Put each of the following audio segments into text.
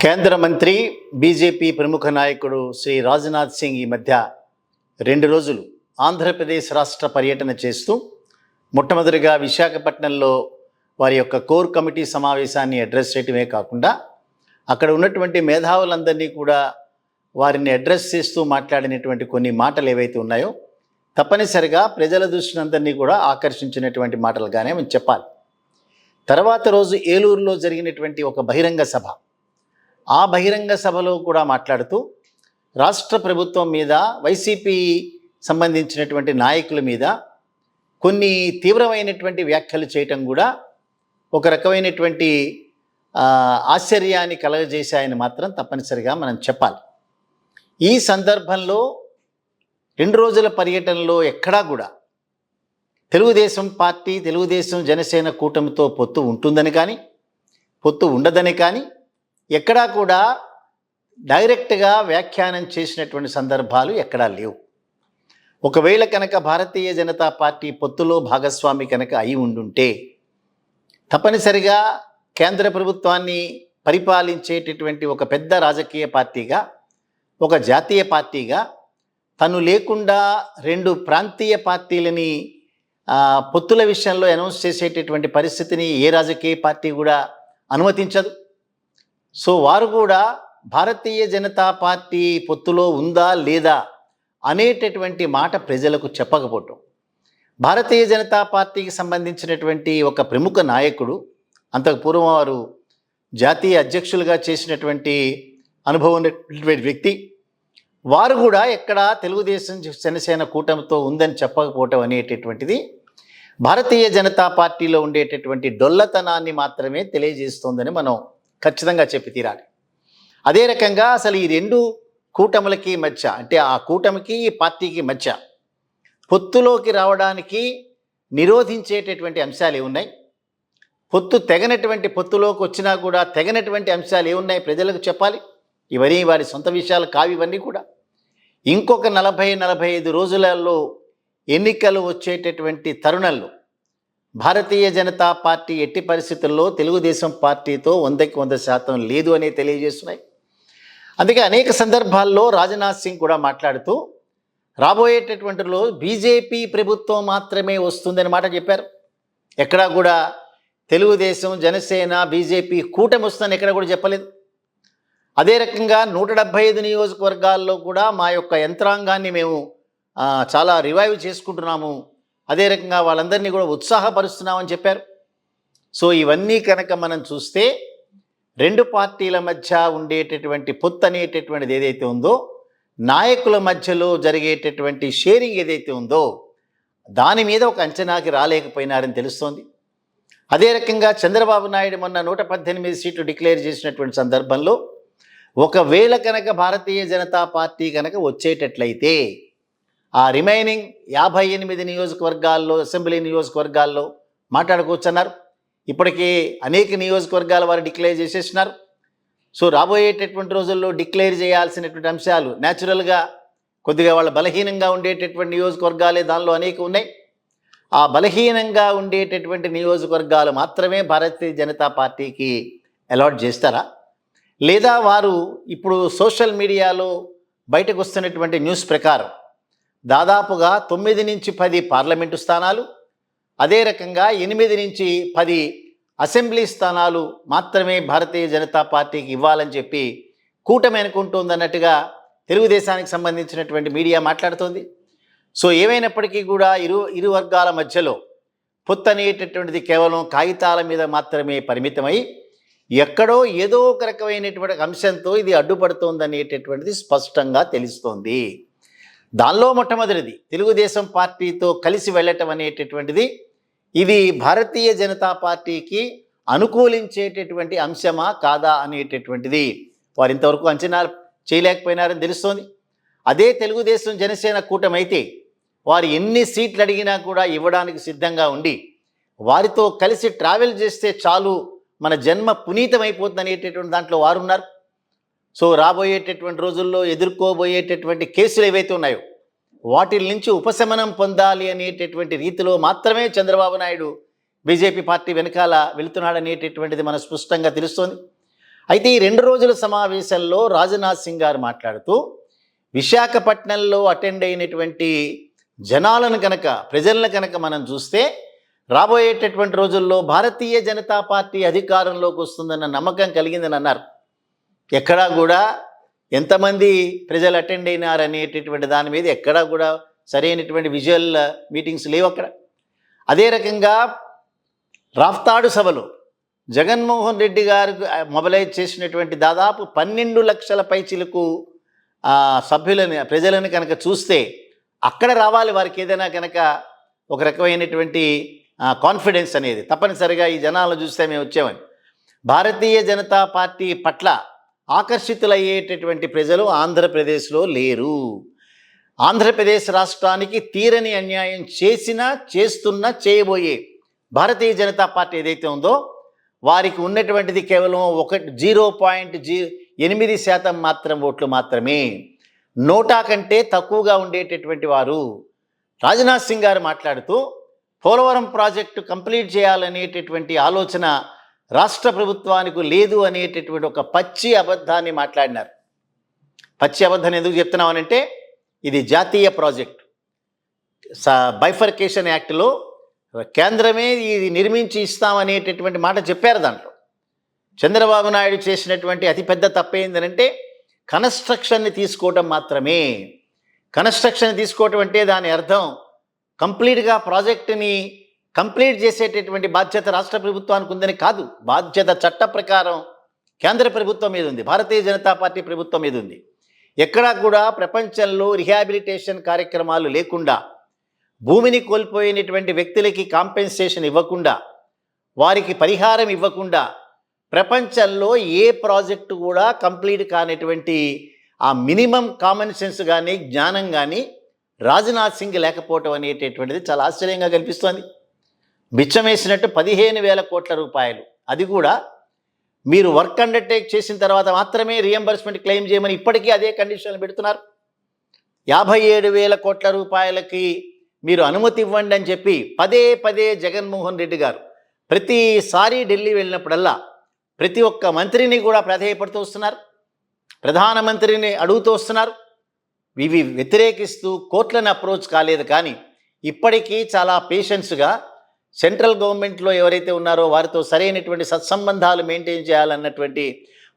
కేంద్ర మంత్రి బీజేపీ ప్రముఖ నాయకుడు శ్రీ రాజ్నాథ్ సింగ్ ఈ మధ్య 2 రోజులు ఆంధ్రప్రదేశ్ రాష్ట్ర పర్యటన చేస్తూ మొట్టమొదటిగా విశాఖపట్నంలో వారి యొక్క కోర్ కమిటీ సమావేశాన్ని అడ్రస్ చేయటమే కాకుండా అక్కడ ఉన్నటువంటి మేధావులందరినీ కూడా వారిని అడ్రస్ చేస్తూ మాట్లాడినటువంటి కొన్ని మాటలు ఏవైతే ఉన్నాయో తప్పనిసరిగా ప్రజల దృష్టిని అందరినీ కూడా ఆకర్షించినటువంటి మాటలుగానే మనం చెప్పాలి. తర్వాత రోజు ఏలూరులో జరిగినటువంటి ఒక బహిరంగ సభ, ఆ బహిరంగ సభలో కూడా మాట్లాడుతూ రాష్ట్ర ప్రభుత్వం మీద, వైసీపీ సంబంధించినటువంటి నాయకుల మీద కొన్ని తీవ్రమైనటువంటి వ్యాఖ్యలు చేయటం కూడా ఒక రకమైనటువంటి ఆశ్చర్యాన్ని కలగజేశాయని మాత్రం తప్పనిసరిగా మనం చెప్పాలి. ఈ సందర్భంలో 2 రోజుల పర్యటనలో ఎక్కడా కూడా తెలుగుదేశం పార్టీ, తెలుగుదేశం జనసేన కూటమితో పొత్తు ఉంటుందని కానీ, పొత్తు ఉండదని కానీ ఎక్కడా కూడా డైరెక్ట్గా వ్యాఖ్యానం చేసినటువంటి సందర్భాలు ఎక్కడా లేవు. ఒకవేళ కనుక భారతీయ జనతా పార్టీ పొత్తులో భాగస్వామి కనుక అయి ఉండుంటే తప్పనిసరిగా కేంద్ర ప్రభుత్వాన్ని పరిపాలించేటటువంటి ఒక పెద్ద రాజకీయ పార్టీగా, ఒక జాతీయ పార్టీగా తను లేకుండా 2 ప్రాంతీయ పార్టీలని పొత్తుల విషయంలో అనౌన్స్ చేసేటటువంటి పరిస్థితిని ఏ రాజకీయ పార్టీ కూడా అనుమతించదు. సో వారు కూడా భారతీయ జనతా పార్టీ పొత్తులో ఉందా లేదా అనేటటువంటి మాట ప్రజలకు చెప్పకపోవటం, భారతీయ జనతా పార్టీకి సంబంధించినటువంటి ఒక ప్రముఖ నాయకుడు, అంతకు పూర్వం వారు జాతీయ అధ్యక్షులుగా చేసినటువంటి అనుభవం ఉన్నటువంటి వ్యక్తి, వారు కూడా ఎక్కడ తెలుగుదేశం జనసేన కూటమితో ఉందని చెప్పకపోవటం అనేటటువంటిది భారతీయ జనతా పార్టీలో ఉండేటటువంటి డొల్లతనాన్ని మాత్రమే తెలియజేస్తోందని మనం ఖచ్చితంగా చెప్పి తీరాలి. అదే రకంగా అసలు ఈ 2 కూటములకి మధ్య, అంటే ఆ కూటమికి ఈ పార్టీకి మధ్య పొత్తులోకి రావడానికి నిరోధించేటటువంటి అంశాలు ఏమున్నాయి, పొత్తులోకి వచ్చినా కూడా తెగనటువంటి అంశాలు ఏమున్నాయి ప్రజలకు చెప్పాలి. ఇవన్నీ వారి సొంత విషయాలు కావు. ఇవన్నీ కూడా ఇంకొక 40-45 రోజులలో ఎన్నికలు వచ్చేటటువంటి తరుణంలో భారతీయ జనతా పార్టీ ఎట్టి పరిస్థితుల్లో తెలుగుదేశం పార్టీతో 100కి 100% లేదు అని తెలియజేస్తున్నాయి. అందుకే అనేక సందర్భాల్లో రాజ్నాథ్ సింగ్ కూడా మాట్లాడుతూ రాబోయేటటువంటి బీజేపీ ప్రభుత్వం మాత్రమే వస్తుందని మాట చెప్పారు. ఎక్కడా కూడా తెలుగుదేశం, జనసేన, బీజేపీ కూటమి వస్తుందని ఎక్కడ కూడా చెప్పలేదు. అదే రకంగా 175 నియోజకవర్గాల్లో కూడా మా యొక్క యంత్రాంగాన్ని మేము చాలా రివైవ్ చేసుకుంటున్నాము, అదే రకంగా వాళ్ళందరినీ కూడా ఉత్సాహపరుస్తున్నామని చెప్పారు. సో ఇవన్నీ కనుక మనం చూస్తే 2 పార్టీల మధ్య ఉండేటటువంటి పొత్తు అనేటటువంటిది ఏదైతే ఉందో, నాయకుల మధ్యలో జరిగేటటువంటి షేరింగ్ ఏదైతే ఉందో దాని మీద ఒక అంచనాకి రాలేకపోయినారని తెలుస్తోంది. అదే రకంగా చంద్రబాబు నాయుడు మొన్న 118 సీట్లు డిక్లేర్ చేసినటువంటి సందర్భంలో ఒకవేళ కనుక భారతీయ జనతా పార్టీ కనుక వచ్చేటట్లయితే ఆ రిమైనింగ్ 58 నియోజకవర్గాల్లో, అసెంబ్లీ నియోజకవర్గాల్లో మాట్లాడుకోవచ్చన్నారు. ఇప్పటికీ అనేక నియోజకవర్గాల వారు డిక్లేర్ చేసేసినారు. సో రాబోయేటటువంటి రోజుల్లో డిక్లేర్ చేయాల్సినటువంటి అంశాలు న్యాచురల్గా కొద్దిగా వాళ్ళ బలహీనంగా ఉండేటటువంటి నియోజకవర్గాలే దానిలో అనేక ఉన్నాయి. ఆ బలహీనంగా ఉండేటటువంటి నియోజకవర్గాలు మాత్రమే భారతీయ జనతా పార్టీకి అలాట్ చేస్తారా, లేదా వారు ఇప్పుడు సోషల్ మీడియాలో బయటకు వస్తున్నటువంటి న్యూస్ ప్రకారం దాదాపుగా 9 నుంచి 10 పార్లమెంటు స్థానాలు, అదే రకంగా 8 నుంచి 10 అసెంబ్లీ స్థానాలు మాత్రమే భారతీయ జనతా పార్టీకి ఇవ్వాలని చెప్పి కూటమి అనుకుంటోందన్నట్టుగా తెలుగుదేశానికి సంబంధించినటువంటి మీడియా మాట్లాడుతోంది. సో ఏమైనప్పటికీ కూడా ఇరు వర్గాల మధ్యలో పొత్తు అనేటటువంటిది కేవలం కాగితాల మీద మాత్రమే పరిమితమై ఎక్కడో ఏదో ఒక రకమైనటువంటి అంశంతో ఇది అడ్డుపడుతోందనేటటువంటిది స్పష్టంగా తెలుస్తోంది. దానిలో మొట్టమొదటిది తెలుగుదేశం పార్టీతో కలిసి వెళ్ళటం అనేటటువంటిది ఇది భారతీయ జనతా పార్టీకి అనుకూలించేటటువంటి అంశమా కాదా అనేటటువంటిది వారు ఇంతవరకు అంచనా చేయలేకపోయినారని తెలుస్తోంది. అదే తెలుగుదేశం జనసేన కూటమి అయితే వారు ఎన్ని సీట్లు అడిగినా కూడా ఇవ్వడానికి సిద్ధంగా ఉండి వారితో కలిసి ట్రావెల్ చేస్తే చాలు, మన జన్మ పునీతమైపోతుంది అనేటటువంటి దాంట్లో వారు ఉన్నారు. సో రాబోయేటటువంటి రోజుల్లో ఎదుర్కోబోయేటటువంటి కేసులు ఏవైతే ఉన్నాయో వాటి నుంచి ఉపశమనం పొందాలి అనేటటువంటి రీతిలో మాత్రమే చంద్రబాబు నాయుడు బీజేపీ పార్టీ వెనకాల వెళుతున్నాడనేటటువంటిది మనకు స్పష్టంగా తెలుస్తోంది. అయితే ఈ 2 రోజుల సమావేశంలో రాజ్నాథ్ సింగ్ గారు మాట్లాడుతూ విశాఖపట్నంలో అటెండ్ అయినటువంటి ప్రజలను కనుక మనం చూస్తే రాబోయేటటువంటి రోజుల్లో భారతీయ జనతా పార్టీ అధికారంలోకి వస్తుందన్న నమ్మకం కలిగిందని అన్నారు. ఎక్కడా కూడా ఎంతమంది ప్రజలు అటెండ్ అయినారనేటటువంటి దాని మీద ఎక్కడా కూడా సరైనటువంటి విజువల్ మీటింగ్స్ లేవు అక్కడ. అదే రకంగా రాఫ్తాడు సభలో జగన్మోహన్ రెడ్డి గారు మొబలైజ్ చేసినటువంటి దాదాపు 12 లక్షల పైచిలకు ప్రజలను కనుక చూస్తే అక్కడ రావాలి వారికి ఏదైనా కనుక ఒక రకమైనటువంటి కాన్ఫిడెన్స్ అనేది. తప్పనిసరిగా ఈ జనాలను చూస్తే మేము వచ్చామని భారతీయ జనతా పార్టీ పట్ల ఆకర్షితులయ్యేటటువంటి ప్రజలు ఆంధ్రప్రదేశ్లో లేరు. ఆంధ్రప్రదేశ్ రాష్ట్రానికి తీరని అన్యాయం చేయబోయే భారతీయ జనతా పార్టీ ఏదైతే ఉందో వారికి ఉన్నటువంటిది కేవలం 0.08% మాత్రం ఓట్లు మాత్రమే. నోటా కంటే తక్కువగా ఉండేటటువంటి వారు. రాజ్నాథ్ సింగ్ గారు మాట్లాడుతూ పోలవరం ప్రాజెక్టు కంప్లీట్ చేయాలనేటటువంటి ఆలోచన రాష్ట్ర ప్రభుత్వానికి లేదు అనేటటువంటి ఒక పచ్చి అబద్ధాన్ని మాట్లాడినారు. పచ్చి అబద్ధాన్ని ఎందుకు చెప్తున్నామనంటే ఇది జాతీయ ప్రాజెక్టు. బైఫర్కేషన్ యాక్ట్లో కేంద్రమే ఇది నిర్మించి ఇస్తామనేటటువంటి మాట చెప్పారు. దాంట్లో చంద్రబాబు నాయుడు చేసినటువంటి అతిపెద్ద తప్పేందనంటే కన్స్ట్రక్షన్ని తీసుకోవటం మాత్రమే. కన్స్ట్రక్షన్ తీసుకోవటం అంటే దాని అర్థం కంప్లీట్గా ప్రాజెక్టుని కంప్లీట్ చేసేటటువంటి బాధ్యత రాష్ట్ర ప్రభుత్వానికి ఉందని కాదు. బాధ్యత చట్ట ప్రకారం కేంద్ర ప్రభుత్వం మీద ఉంది, భారతీయ జనతా పార్టీ ప్రభుత్వం మీద ఉంది. ఎక్కడా కూడా ప్రపంచంలో రిహాబిలిటేషన్ కార్యక్రమాలు లేకుండా, భూమిని కోల్పోయినటువంటి వ్యక్తులకి కాంపెన్సేషన్ ఇవ్వకుండా, వారికి పరిహారం ఇవ్వకుండా ప్రపంచంలో ఏ ప్రాజెక్టు కూడా కంప్లీట్ కానటువంటి ఆ మినిమం కామన్ సెన్స్ కానీ జ్ఞానం కానీ రాజ్నాథ్ సింగ్ లేకపోవటం అనేటటువంటిది చాలా ఆశ్చర్యంగా కనిపిస్తోంది. బిచ్చం వేసినట్టు 15,000 కోట్ల రూపాయలు, అది కూడా మీరు వర్క్ అండర్టేక్ చేసిన తర్వాత మాత్రమే రియంబర్స్మెంట్ క్లెయిమ్ చేయమని ఇప్పటికీ అదే కండిషన్లు పెడుతున్నారు. 57,000 కోట్ల రూపాయలకి మీరు అనుమతి ఇవ్వండి అని చెప్పి పదే జగన్మోహన్ రెడ్డి గారు ప్రతిసారి ఢిల్లీ వెళ్ళినప్పుడల్లా ప్రతి ఒక్క మంత్రిని కూడా ప్రాధేయపడుతూ వస్తున్నారు, ప్రధానమంత్రిని అడుగుతూ వస్తున్నారు. ఇవి వ్యతిరేకిస్తూ కోర్టులను అప్రోచ్ కాలేదు. కానీ ఇప్పటికీ చాలా పేషెన్స్గా సెంట్రల్ గవర్నమెంట్లో ఎవరైతే ఉన్నారో వారితో సరైనటువంటి సత్సంబంధాలు మెయింటైన్ చేయాలన్నటువంటి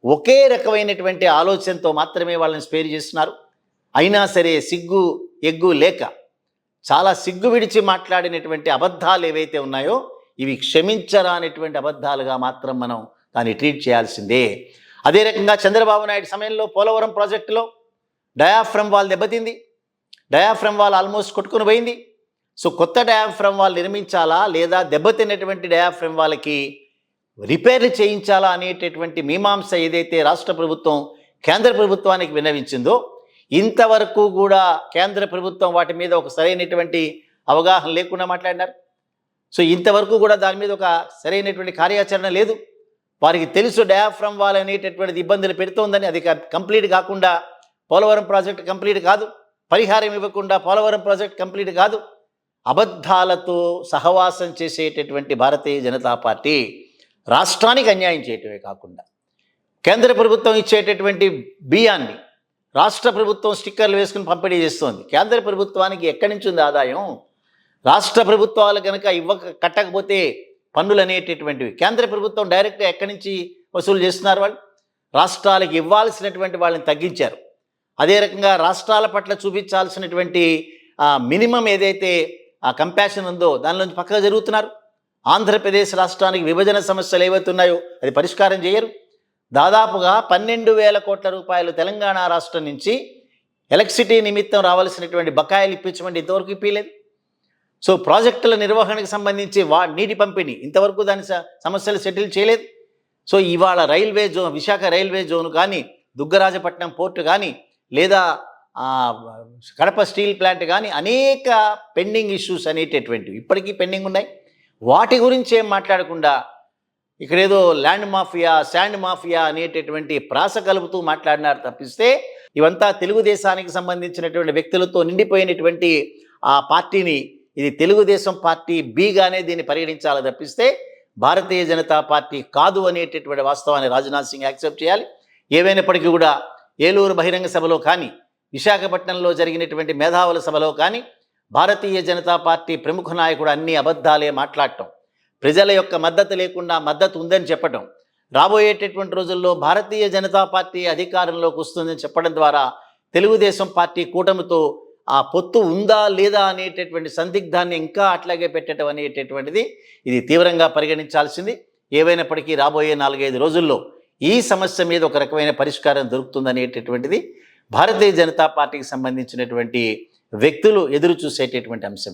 ఒకే రకమైనటువంటి ఆలోచనతో మాత్రమే వాళ్ళని స్పేర్ చేస్తున్నారు. అయినా సరే ఎగ్గు లేక చాలా సిగ్గు విడిచి మాట్లాడినటువంటి అబద్ధాలు ఏవైతే ఉన్నాయో ఇవి క్షమించరానటువంటి అబద్ధాలుగా మాత్రం మనం దాన్ని ట్రీట్ చేయాల్సిందే. అదే రకంగా చంద్రబాబు నాయుడు సమయంలో పోలవరం ప్రాజెక్టులో డయాఫ్రమ్ వాల్ దెబ్బతింది. డయాఫ్రమ్ వాల్ ఆల్మోస్ట్ కొట్టుకుని పోయింది. సో కొత్త డయాఫ్రమ్ వాల్ నిర్మించాలా లేదా దెబ్బతిన్నటువంటి డయాఫ్రమ్ వాళ్ళకి రిపేర్లు చేయించాలా అనేటటువంటి మీమాంస ఏదైతే రాష్ట్ర ప్రభుత్వం కేంద్ర ప్రభుత్వానికి విన్నవించిందో ఇంతవరకు కూడా కేంద్ర ప్రభుత్వం వాటి మీద ఒక సరైనటువంటి అవగాహన లేకుండా మాట్లాడినారు. సో ఇంతవరకు కూడా దాని మీద ఒక సరైనటువంటి కార్యాచరణ లేదు. వారికి తెలుసు డయాఫ్రమ్ వాల్ అనేటటువంటిది ఇబ్బందులు పెడుతోందని. అది కంప్లీట్ కాకుండా పోలవరం ప్రాజెక్ట్ కంప్లీట్ కాదు, పరిహారం ఇవ్వకుండా పోలవరం ప్రాజెక్ట్ కంప్లీట్ కాదు. అబద్ధాలతో సహవాసం చేసేటటువంటి భారతీయ జనతా పార్టీ రాష్ట్రానికి అన్యాయం చేయటమే కాకుండా కేంద్ర ప్రభుత్వం ఇచ్చేటటువంటి బియ్యాన్ని రాష్ట్ర ప్రభుత్వం స్టిక్కర్లు వేసుకుని పంపిణీ చేస్తోంది. కేంద్ర ప్రభుత్వానికి ఎక్కడి నుంచి ఉంది ఆదాయం? రాష్ట్ర ప్రభుత్వాలు కనుక కట్టకపోతే పన్నులు అనేటటువంటివి కేంద్ర ప్రభుత్వం డైరెక్ట్గా ఎక్కడి నుంచి వసూలు చేస్తున్నారు? వాళ్ళు రాష్ట్రాలకు ఇవ్వాల్సినటువంటి వాళ్ళని తగ్గించారు. అదే రకంగా రాష్ట్రాల పట్ల చూపించాల్సినటువంటి మినిమం ఏదైతే కంపాషన్ ఉందో దానిలోంచి పక్కగా జరుగుతున్నారు. ఆంధ్రప్రదేశ్ రాష్ట్రానికి విభజన సమస్యలు ఏవైతే ఉన్నాయో అది పరిష్కారం చేయరు. దాదాపుగా 12,000 కోట్ల రూపాయలు తెలంగాణ రాష్ట్రం నుంచి ఎలక్ట్రిసిటీ నిమిత్తం రావాల్సినటువంటి బకాయిలు ఇప్పించమంటే ఇంతవరకు ఇప్పలేదు. సో ప్రాజెక్టుల నిర్వహణకు సంబంధించి నీటి పంపిణీ ఇంతవరకు దాని సమస్యలు సెటిల్ చేయలేదు. సో ఇవాళ railway zone, Visakha railway zone కానీ, దుగ్గరాజపట్నం పోర్టు కానీ, లేదా కడప స్టీల్ ప్లాంట్ కానీ అనేక పెండింగ్ ఇష్యూస్ అనేటటువంటివి ఇప్పటికీ పెండింగ్ ఉన్నాయి. వాటి గురించి ఏం మాట్లాడకుండా ఇక్కడేదో ల్యాండ్ మాఫియా, శాండ్ మాఫియా అనేటటువంటి ప్రాస కలుపుతూ మాట్లాడినారు తప్పిస్తే ఇవంతా తెలుగుదేశానికి సంబంధించినటువంటి వ్యక్తులతో నిండిపోయినటువంటి ఆ పార్టీని ఇది తెలుగుదేశం పార్టీ బీగానే దీన్ని పరిగణించాలి తప్పిస్తే భారతీయ జనతా పార్టీ కాదు అనేటటువంటి వాస్తవాన్ని రాజ్నాథ్ సింగ్ యాక్సెప్ట్ చేయాలి. ఏవైనప్పటికీ కూడా ఏలూరు బహిరంగ సభలో కానీ, విశాఖపట్నంలో జరిగినటువంటి మేధావుల సభలో కానీ భారతీయ జనతా పార్టీ ప్రముఖ నాయకుడు అన్ని అబద్ధాలే మాట్లాడటం, ప్రజల యొక్క మద్దతు లేకుండా మద్దతు ఉందని చెప్పటం, రాబోయేటటువంటి రోజుల్లో భారతీయ జనతా పార్టీ అధికారంలోకి వస్తుందని చెప్పడం ద్వారా తెలుగుదేశం పార్టీ కూటమితో ఆ పొత్తు ఉందా లేదా అనేటటువంటి సందిగ్ధాన్ని ఇంకా అట్లాగే పెట్టడం అనేటటువంటిది ఇది తీవ్రంగా పరిగణించాల్సింది. ఏవైనప్పటికీ రాబోయే 4-5 రోజుల్లో ఈ సమస్య మీద ఒక రకమైన పరిష్కారం దొరుకుతుందనేటటువంటిది భారతీయ జనతా పార్టీకి సంబంధించినటువంటి వ్యక్తులు ఎదురు చూసేటటువంటి అంశం.